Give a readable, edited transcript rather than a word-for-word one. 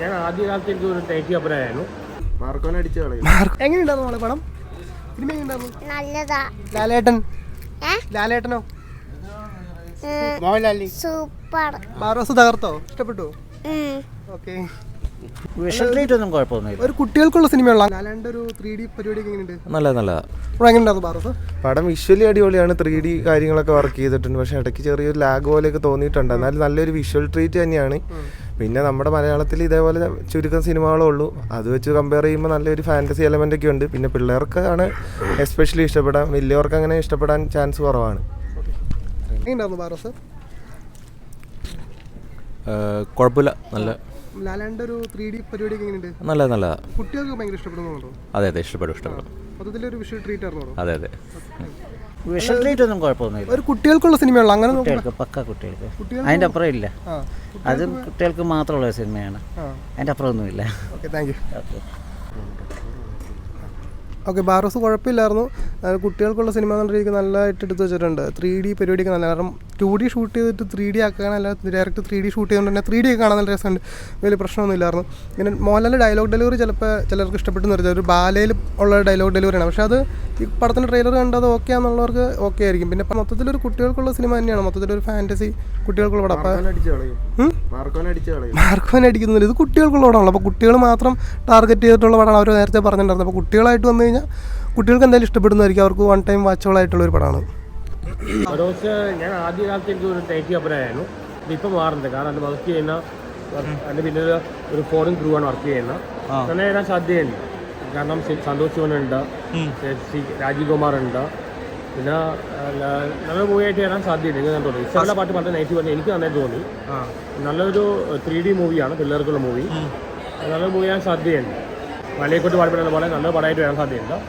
ഞാൻ ആദ്യകാലത്ത് എനിക്ക് ഒരു ടേക്ക് അഭിപ്രായമായിരുന്നു. എങ്ങനെയുണ്ടായിരുന്നു നമ്മളെ പടം? സിനിമ എങ്ങനെയുണ്ടായിരുന്നു? ലാലേട്ടനോ? സൂപ്പർ. ബാറോസ് തകർത്തോ? ഇഷ്ടപ്പെട്ടു? ഓക്കെ. ഒന്നും കുഴപ്പമൊന്നുമില്ല. ഒരു കുട്ടികൾക്കുള്ള സിനിമയുള്ള ലാലേട്ടൻ്റെ ഒരു 3D പരിപാടി എങ്ങനെയുണ്ട്? നല്ല എങ്ങനെയുണ്ടായിരുന്നു ബാറോസ്? പടം വിഷ്വലി അടിപൊളിയാണ്. 3D കാര്യങ്ങളൊക്കെ വർക്ക് ചെയ്തിട്ടുണ്ട്. പക്ഷേ ഇടയ്ക്ക് ചെറിയൊരു ലാഗ് പോലെയൊക്കെ തോന്നിയിട്ടുണ്ട്. എന്നാലും നല്ലൊരു വിഷ്വൽ ട്രീറ്റ് തന്നെയാണ്. പിന്നെ നമ്മുടെ മലയാളത്തിൽ ഇതേപോലെ ചുരുക്കം സിനിമകളേ ഉള്ളൂ. അത് വെച്ച് കമ്പയർ ചെയ്യുമ്പോൾ നല്ലൊരു ഫാൻറ്റസി എലമെൻ്റ് ഒക്കെ ഉണ്ട്. പിന്നെ പിള്ളേർക്കാണ് എസ്പെഷ്യലി ഇഷ്ടപ്പെടാൻ, വലിയവർക്ക് അങ്ങനെ ഇഷ്ടപ്പെടാൻ ചാൻസ് കുറവാണ്. എങ്ങനെയുണ്ടായിരുന്നു ബാറോസ്? കുഴപ്പമില്ല. നല്ല ലാലേട്ടൻ്റെ ഒരു 3D പരിപാടി എങ്ങനെയുണ്ട്? നല്ല കുട്ടികൾക്ക് ഭയങ്കര ഇഷ്ടപ്പെടുന്നുണ്ടോ? അതെ ഇഷ്ടപ്പെടും. മൊത്തത്തിലൊരു വിഷ്വൽ ട്രീറ്റ് ആയിരുന്നോ? അതെ വിഷ്വൽ ട്രീറ്റ് ഒന്നും കുഴപ്പമൊന്നുമില്ല. ഒരു കുട്ടികൾക്കുള്ള സിനിമയുള്ള അങ്ങനെ പക്ക കുട്ടികൾക്ക് അതിൻ്റെ അപ്പുറം ഇല്ല. അത് കുട്ടികൾക്ക് മാത്രമുള്ള സിനിമയാണ്. അതിൻ്റെ അപ്പുറം ഒന്നുമില്ല. Okay, thank you. Okay, Barroz കുഴപ്പമില്ലായിരുന്നു. കുട്ടികൾക്കുള്ള സിനിമ എന്നുള്ള രീതിക്ക് നല്ലതായിട്ട് എടുത്ത് വെച്ചിട്ടുണ്ട്. 3D പരിപാടിയൊക്കെ നല്ല, കാരണം 2D ഷൂട്ട് ചെയ്തിട്ട് 3D ആക്കാനല്ല, ഡയറക്റ്റ് 3D ഷൂട്ട് ചെയ്തുകൊണ്ട് തന്നെ 3D ഒക്കെ കാണാൻ നല്ല രസമുണ്ട്. വലിയ പ്രശ്നമൊന്നും ഇല്ലായിരുന്നു. പിന്നെ മോഹൻലാലിൻ്റെ ഡയലോഗ് ഡെലിവറി ചിലപ്പോൾ ചിലർക്ക് ഇഷ്ടപ്പെട്ടെന്ന് വെച്ചാൽ ഒരു ബാലയിൽ ഉള്ള ഡയലോഗ് ഡെലിവറിയാണ്. പക്ഷേ അത് ഈ പടത്തിൻ്റെ ട്രെയിലർ കണ്ടത് ഓക്കെ ആണെന്നുള്ളവർക്ക് ഓക്കെ ആയിരിക്കും. പിന്നെ ഇപ്പം മൊത്തത്തിലൊരു കുട്ടികൾക്കുള്ള സിനിമ തന്നെയാണ്. മൊത്തത്തിലൊരു ഫാൻറ്റസി കുട്ടികൾക്കുള്ള പടം. മാർക്കോൻ അടിക്കുന്നില്ല, ഇത് കുട്ടികൾക്കുള്ള പടമാണല്ലോ. അപ്പോൾ കുട്ടികൾ മാത്രം ടാർഗറ്റ് ചെയ്തിട്ടുള്ള പടമാണ്. അവർ നേരത്തെ പറഞ്ഞിട്ടുണ്ടായിരുന്നു. അപ്പോൾ കുട്ടികളായിട്ട് വന്നു കഴിഞ്ഞാൽ കുട്ടികൾക്ക് എന്തായാലും ഇഷ്ടപ്പെടുന്നതായിരിക്കും. അവർക്ക് വൺ ടൈം വാച്ചബിൾ ആയിട്ടുള്ളൊരു പടമാണ്. ഞാൻ ആദ്യകാലത്ത് എനിക്ക് ഒരു ടേക്ക് അഭിപ്രായമായിരുന്നു. ഇപ്പം മാറുന്നത് കാരണം അത് വർക്ക് ചെയ്യുന്ന അതിൻ്റെ പിന്നെ ഒരു ഫോറിൻ ക്രൂ ആണ് വർക്ക് ചെയ്യുന്നത്. അങ്ങനെ വരാൻ സാധ്യതയുണ്ട്. കാരണം സന്തോഷ് ശിവനുണ്ട്, രാജീവ് കുമാർ ഉണ്ട്. പിന്നെ നല്ല മൂവിയായിട്ട് വരാൻ സാധ്യതയുണ്ട്. എനിക്ക് തോന്നി ഇഷ്ടമുള്ള പാട്ട് വളരെ നെഗറ്റീവ് പറഞ്ഞാൽ എനിക്ക് നന്നായിട്ട് തോന്നി. നല്ലൊരു 3D മൂവിയാണ്, പിള്ളേർക്കുള്ള മൂവി. നല്ല മൂവിയാൻ സാധ്യതയുണ്ട്. മലയെക്കൊണ്ട് പാടുന്ന പോലെ നല്ല പടമായിട്ട് വരാൻ സാധ്യതയുണ്ട്.